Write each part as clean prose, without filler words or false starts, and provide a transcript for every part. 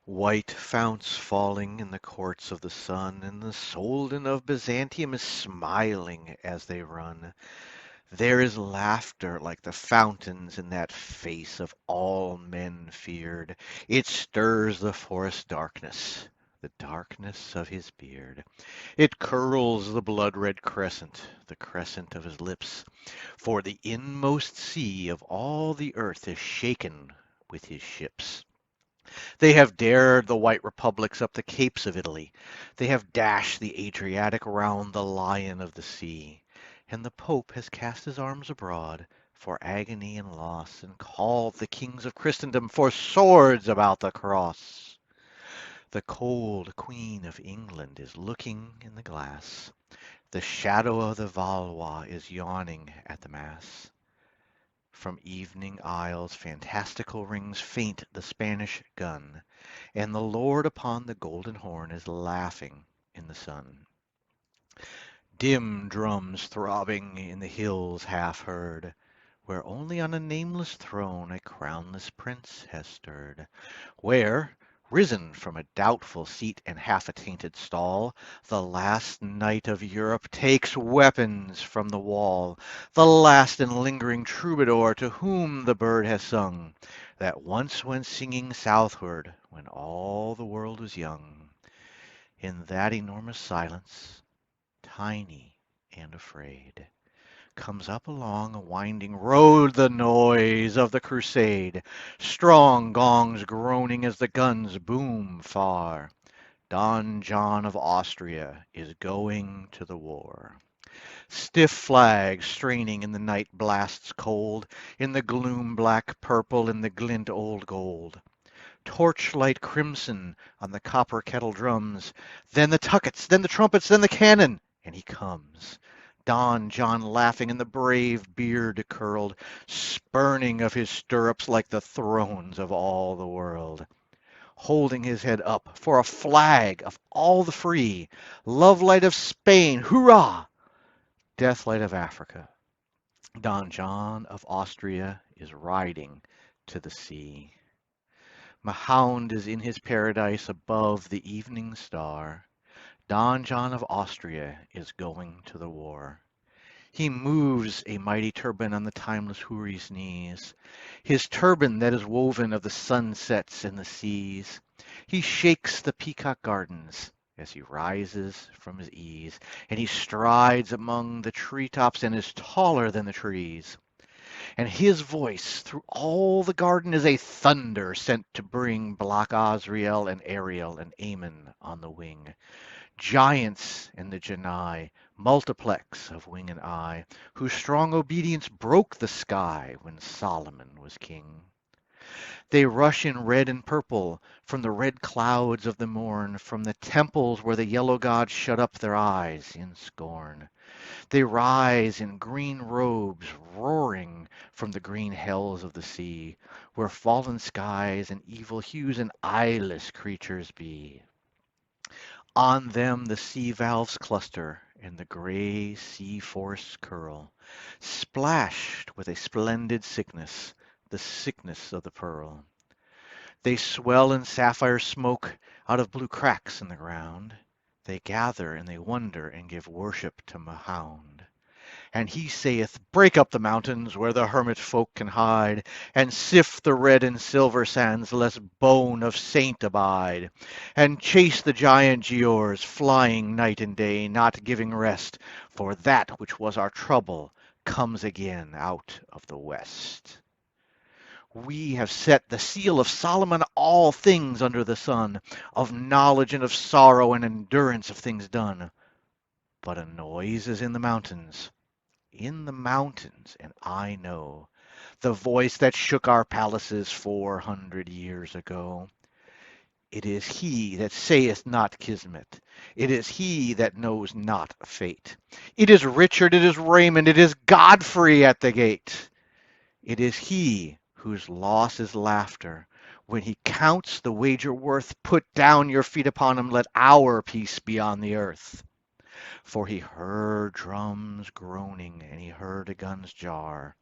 White founts falling in the courts of the sun, and the Soldan of Byzantium is smiling as they run. There is laughter like the fountains in that face of all men feared. It stirs the forest darkness, the darkness of his beard. It curls the blood-red crescent, the crescent of his lips. For the inmost sea of all the earth is shaken with his ships. They have dared the white republics up the capes of Italy. They have dashed the Adriatic round the lion of the sea. And the Pope has cast his arms abroad for agony and loss, and called the kings of Christendom for swords about the cross. The cold Queen of England is looking in the glass. The shadow of the Valois is yawning at the mass. From evening isles fantastical rings faint the Spanish gun, and the Lord upon the golden horn is laughing in the sun. Dim drums throbbing in the hills half heard, where only on a nameless throne a crownless prince has stirred, where, risen from a doubtful seat and half attainted stall, the last knight of Europe takes weapons from the wall, the last and lingering troubadour to whom the bird has sung, that once went singing southward when all the world was young. In that enormous silence, tiny and afraid, comes up along a winding road the noise of the crusade, strong gongs groaning as the guns boom far. Don John of Austria is going to the war. Stiff flags straining in the night blasts cold, in the gloom black purple, in the glint old gold. Torchlight crimson on the copper kettle drums, then the tuckets, then the trumpets, then the cannon, and he comes. Don John laughing and the brave beard curled, spurning of his stirrups like the thrones of all the world. Holding his head up for a flag of all the free, love light of Spain, hurrah! Death light of Africa. Don John of Austria is riding to the sea. Mahound is in his paradise above the evening star. Don John of Austria is going to the war. He moves a mighty turban on the timeless Houri's knees, his turban that is woven of the sunsets and the seas. He shakes the peacock gardens as he rises from his ease, and he strides among the treetops and is taller than the trees. And his voice through all the garden is a thunder sent to bring Black Azrael and Ariel and Ammon on the wing. Giants in the Janai, multiplex of wing and eye, whose strong obedience broke the sky when Solomon was king. They rush in red and purple from the red clouds of the morn, from the temples where the yellow gods shut up their eyes in scorn. They rise in green robes, roaring from the green hells of the sea, where fallen skies and evil hues and eyeless creatures be. On them the sea valves cluster, and the gray sea forests curl, splashed with a splendid sickness, the sickness of the pearl. They swell in sapphire smoke out of blue cracks in the ground. They gather and they wonder and give worship to Mahound. And he saith, Break up the mountains where the hermit folk can hide, and sift the red and silver sands, lest bone of saint abide. And chase the giant Giaours, flying night and day, not giving rest, for that which was our trouble comes again out of the west. We have set the seal of Solomon all things under the sun, of knowledge and of sorrow and endurance of things done. But a noise is in the mountains, and I know the voice that shook our palaces 400 years ago. It is he that saith not Kismet. It is he that knows not fate. It is Richard, it is Raymond, it is Godfrey at the gate. It is he whose loss is laughter. When he counts the wager worth, put down your feet upon him, let our peace be on the earth. For he heard drums groaning, and he heard a gun's jar.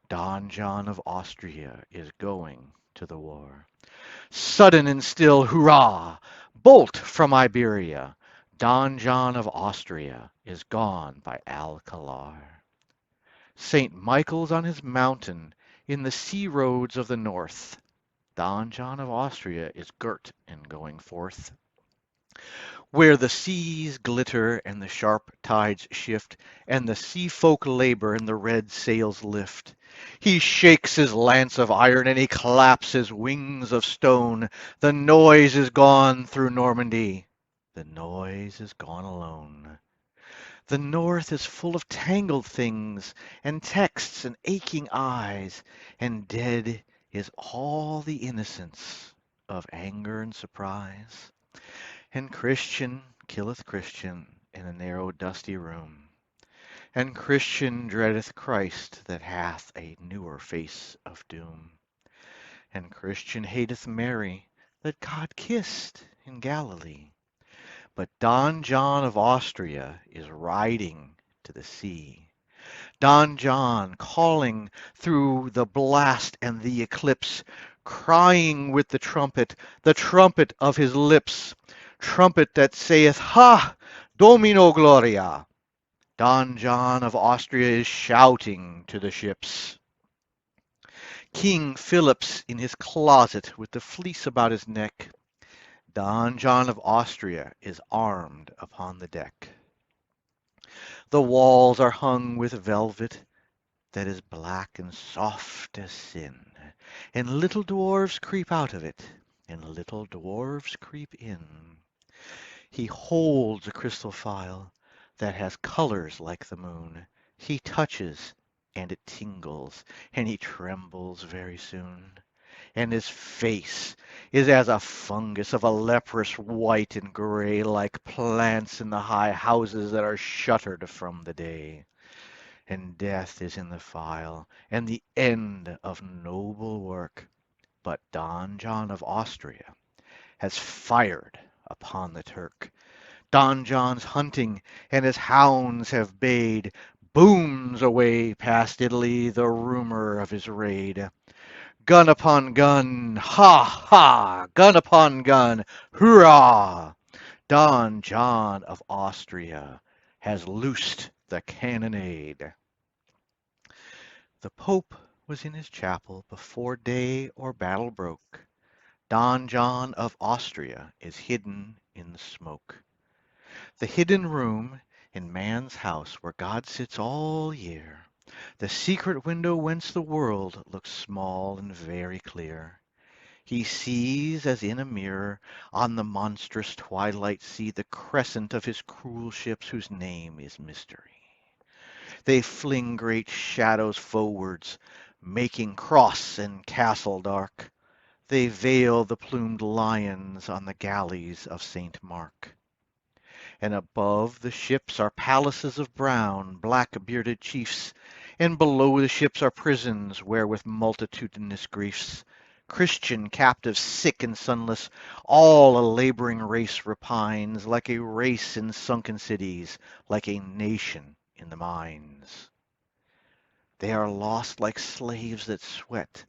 Don John of Austria is going to the war. Sudden and still, hurrah! Bolt from Iberia! Don John of Austria is gone by Alcalar. St. Michael's on his mountain in the sea roads of the north. Don John of Austria is girt and going forth. Where the seas glitter and the sharp tides shift, and the sea folk labor and the red sails lift. He shakes his lance of iron and he claps his wings of stone. The noise is gone through Normandy. The noise is gone alone. The north is full of tangled things and texts and aching eyes, and dead is all the innocence of anger and surprise. And Christian killeth Christian in a narrow dusty room, and Christian dreadeth Christ that hath a newer face of doom, and Christian hateth Mary that God kissed in Galilee. But Don John of Austria is riding to the sea. Don John calling through the blast and the eclipse, crying with the trumpet of his lips, trumpet that saith, Ha! Domino Gloria! Don John of Austria is shouting to the ships. King Philip's in his closet with the fleece about his neck. Don John of Austria is armed upon the deck. The walls are hung with velvet that is black and soft as sin, and little dwarfs creep out of it, and little dwarfs creep in. He holds a crystal phial that has colors like the moon. He touches, and it tingles, and he trembles very soon. And his face is as a fungus of a leprous white and gray, like plants in the high houses that are shuttered from the day. And death is in the phial, and the end of noble work. But Don John of Austria has fired upon the Turk. Don John's hunting, and his hounds have bayed. Booms away past Italy the rumor of his raid. Gun upon gun, ha, ha! Gun upon gun, hurrah! Don John of Austria has loosed the cannonade. The Pope was in his chapel before day or battle broke. Don John of Austria is hidden in the smoke. The hidden room in man's house where God sits all year. The secret window whence the world looks small and very clear. He sees as in a mirror on the monstrous twilight sea the crescent of his cruel ships whose name is mystery. They fling great shadows forwards, making cross and castle dark. They veil the plumed lions on the galleys of St. Mark. And above the ships are palaces of brown, black-bearded chiefs, and below the ships are prisons where with multitudinous griefs Christian captives sick and sunless, all a laboring race repines, like a race in sunken cities, like a nation in the mines. They are lost like slaves that sweat,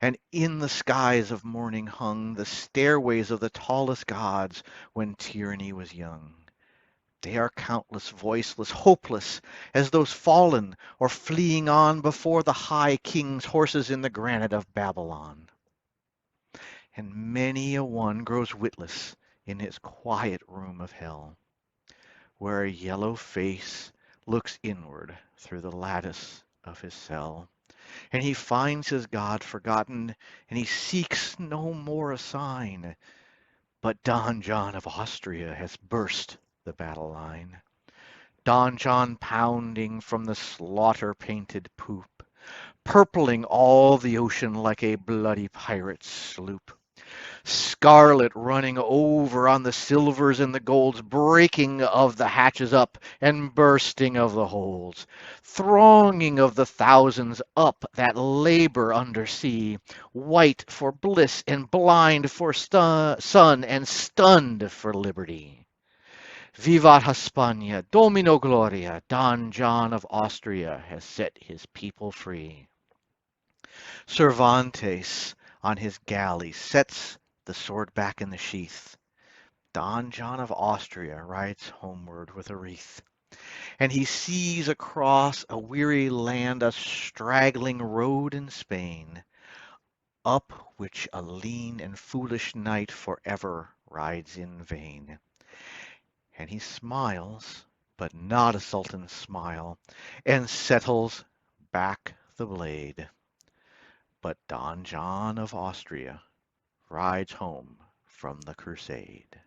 and in the skies of morning hung the stairways of the tallest gods when tyranny was young. They are countless, voiceless, hopeless, as those fallen or fleeing on before the high king's horses in the granite of Babylon. And many a one grows witless in his quiet room of hell, where a yellow face looks inward through the lattice of his cell. And he finds his God forgotten, and he seeks no more a sign. But Don John of Austria has burst the battle line. Don John pounding from the slaughter-painted poop, purpling all the ocean like a bloody pirate sloop. Scarlet running over on the silvers and the golds, breaking of the hatches up and bursting of the holds, thronging of the thousands up that labor under sea, white for bliss and blind for sun and stunned for liberty. Vivat Hispania, Domino Gloria, Don John of Austria has set his people free. Cervantes on his galley, sets the sword back in the sheath. Don John of Austria rides homeward with a wreath, and he sees across a weary land a straggling road in Spain, up which a lean and foolish knight forever rides in vain. And he smiles, but not a sultan's smile, and settles back the blade. But Don John of Austria rides home from the crusade.